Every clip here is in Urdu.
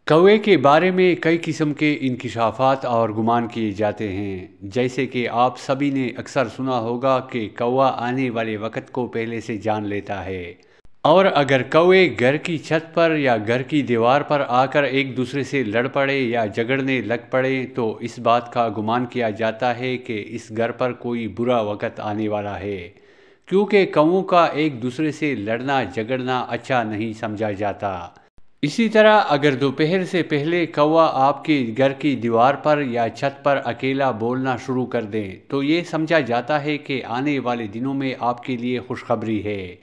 کوے کے بارے میں کئی قسم کے انکشافات اور گمان کیے جاتے ہیں، جیسے کہ آپ سبھی نے اکثر سنا ہوگا کہ کوا آنے والے وقت کو پہلے سے جان لیتا ہے، اور اگر کوے گھر کی چھت پر یا گھر کی دیوار پر آ کر ایک دوسرے سے لڑ پڑے یا جھگڑنے لگ پڑے تو اس بات کا گمان کیا جاتا ہے کہ اس گھر پر کوئی برا وقت آنے والا ہے، کیونکہ کووں کا ایک دوسرے سے لڑنا جھگڑنا اچھا نہیں سمجھا جاتا۔ اسی طرح اگر دوپہر سے پہلے کوا آپ کے گھر کی دیوار پر یا چھت پر اکیلا بولنا شروع کر دیں تو یہ سمجھا جاتا ہے کہ آنے والے دنوں میں آپ کے لیے خوشخبری ہے،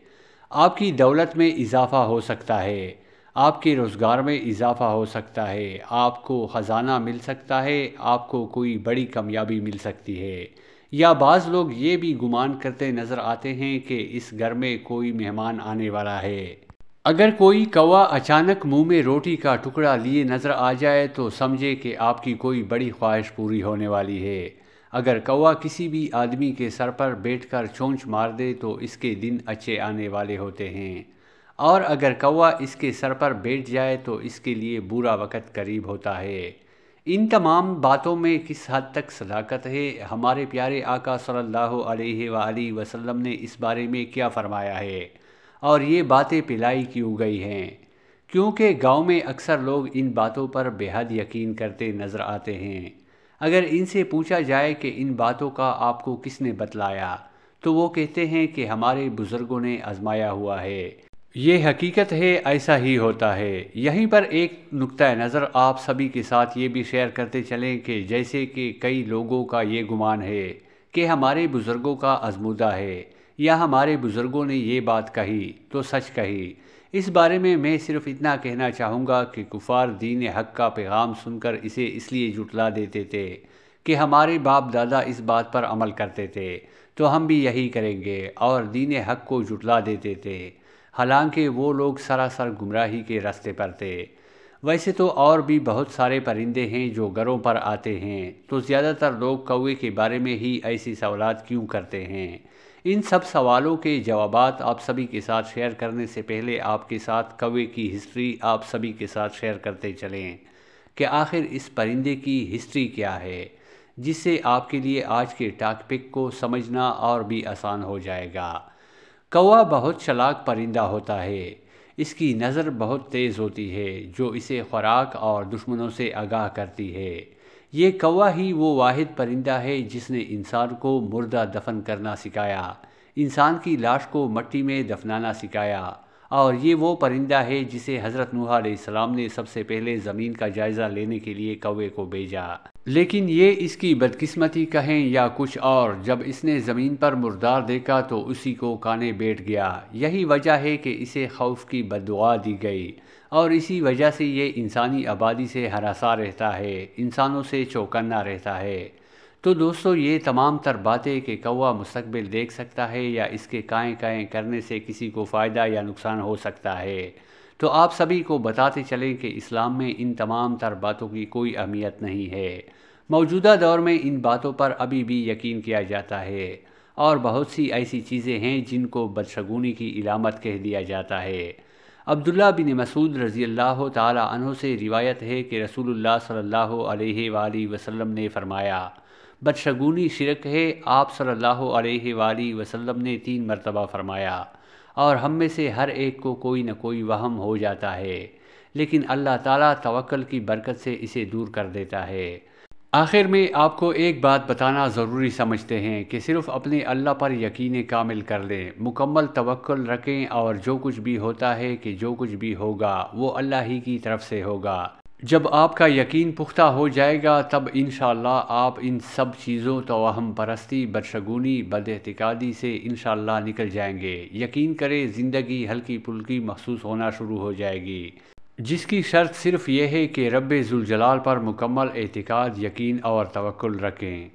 آپ کی دولت میں اضافہ ہو سکتا ہے، آپ کے روزگار میں اضافہ ہو سکتا ہے، آپ کو خزانہ مل سکتا ہے، آپ کو کوئی بڑی کامیابی مل سکتی ہے، یا بعض لوگ یہ بھی گمان کرتے نظر آتے ہیں کہ اس گھر میں کوئی مہمان آنے والا ہے۔ اگر کوئی کوا اچانک منہ میں روٹی کا ٹکڑا لیے نظر آ جائے تو سمجھے کہ آپ کی کوئی بڑی خواہش پوری ہونے والی ہے۔ اگر کوا کسی بھی آدمی کے سر پر بیٹھ کر چونچ مار دے تو اس کے دن اچھے آنے والے ہوتے ہیں، اور اگر کوا اس کے سر پر بیٹھ جائے تو اس کے لیے برا وقت قریب ہوتا ہے۔ ان تمام باتوں میں کس حد تک صداقت ہے، ہمارے پیارے آقا صلی اللہ علیہ وآلہ وسلم نے اس بارے میں کیا فرمایا ہے، اور یہ باتیں پلائی کیوں گئی ہیں؟ کیونکہ گاؤں میں اکثر لوگ ان باتوں پر بے حد یقین کرتے نظر آتے ہیں۔ اگر ان سے پوچھا جائے کہ ان باتوں کا آپ کو کس نے بتلایا تو وہ کہتے ہیں کہ ہمارے بزرگوں نے آزمایا ہوا ہے، یہ حقیقت ہے، ایسا ہی ہوتا ہے۔ یہیں پر ایک نقطہ نظر آپ سبھی کے ساتھ یہ بھی شیئر کرتے چلیں کہ جیسے کہ کئی لوگوں کا یہ گمان ہے کہ ہمارے بزرگوں کا آزمودہ ہے یا ہمارے بزرگوں نے یہ بات کہی تو سچ کہی۔ اس بارے میں صرف اتنا کہنا چاہوں گا کہ کفار دین حق کا پیغام سن کر اسے اس لیے جھٹلا دیتے تھے کہ ہمارے باپ دادا اس بات پر عمل کرتے تھے تو ہم بھی یہی کریں گے، اور دین حق کو جھٹلا دیتے تھے، حالانکہ وہ لوگ سراسر گمراہی کے راستے پر تھے۔ ویسے تو اور بھی بہت سارے پرندے ہیں جو گھروں پر آتے ہیں، تو زیادہ تر لوگ کوے کے بارے میں ہی ایسی سوالات کیوں کرتے ہیں؟ ان سب سوالوں کے جوابات آپ سبھی کے ساتھ شیئر کرنے سے پہلے آپ کے ساتھ کوے کی ہسٹری آپ سبھی کے ساتھ شیئر کرتے چلیں کہ آخر اس پرندے کی ہسٹری کیا ہے، جس سے آپ کے لیے آج کے ٹاپک کو سمجھنا اور بھی آسان ہو جائے گا۔ کوا بہت چالاک پرندہ ہوتا ہے، اس کی نظر بہت تیز ہوتی ہے جو اسے خوراک اور دشمنوں سے آگاہ کرتی ہے۔ یہ کوا ہی وہ واحد پرندہ ہے جس نے انسان کو مردہ دفن کرنا سکھایا، انسان کی لاش کو مٹی میں دفنانا سکھایا، اور یہ وہ پرندہ ہے جسے حضرت نوح علیہ السلام نے سب سے پہلے زمین کا جائزہ لینے کے لیے کوے کو بھیجا۔ لیکن یہ اس کی بدقسمتی کہیں یا کچھ اور، جب اس نے زمین پر مردار دیکھا تو اسی کو کانے بیٹھ گیا۔ یہی وجہ ہے کہ اسے خوف کی بددعا دی گئی، اور اسی وجہ سے یہ انسانی آبادی سے ہراساں رہتا ہے، انسانوں سے چوکنا رہتا ہے۔ تو دوستو، یہ تمام تر باتیں کہ کوا مستقبل دیکھ سکتا ہے یا اس کے کائیں کائیں کرنے سے کسی کو فائدہ یا نقصان ہو سکتا ہے، تو آپ سبھی کو بتاتے چلیں کہ اسلام میں ان تمام تر باتوں کی کوئی اہمیت نہیں ہے۔ موجودہ دور میں ان باتوں پر ابھی بھی یقین کیا جاتا ہے، اور بہت سی ایسی چیزیں ہیں جن کو بدشگونی کی علامت کہہ دیا جاتا ہے۔ عبداللہ بن مسعود رضی اللہ تعالی عنہ سے روایت ہے کہ رسول اللہ صلی اللہ علیہ وآلہ وسلم نے فرمایا، بدشگونی شرک ہے۔ آپ صلی اللہ علیہ وآلہ وسلم نے 3 مرتبہ فرمایا، اور ہم میں سے ہر ایک کو کوئی نہ کوئی وہم ہو جاتا ہے، لیکن اللہ تعالیٰ توکل کی برکت سے اسے دور کر دیتا ہے۔ آخر میں آپ کو ایک بات بتانا ضروری سمجھتے ہیں کہ صرف اپنے اللہ پر یقین کامل کر لیں، مکمل توکل رکھیں، اور جو کچھ بھی ہوتا ہے کہ جو کچھ بھی ہوگا وہ اللہ ہی کی طرف سے ہوگا۔ جب آپ کا یقین پختہ ہو جائے گا تب انشاءاللہ آپ ان سب چیزوں، توہم پرستی، بدشگونی، بد اعتقادی سے انشاءاللہ نکل جائیں گے۔ یقین کریں، زندگی ہلکی پھلکی محسوس ہونا شروع ہو جائے گی، جس کی شرط صرف یہ ہے کہ رب ذوالجلال پر مکمل اعتقاد، یقین اور توکل رکھیں۔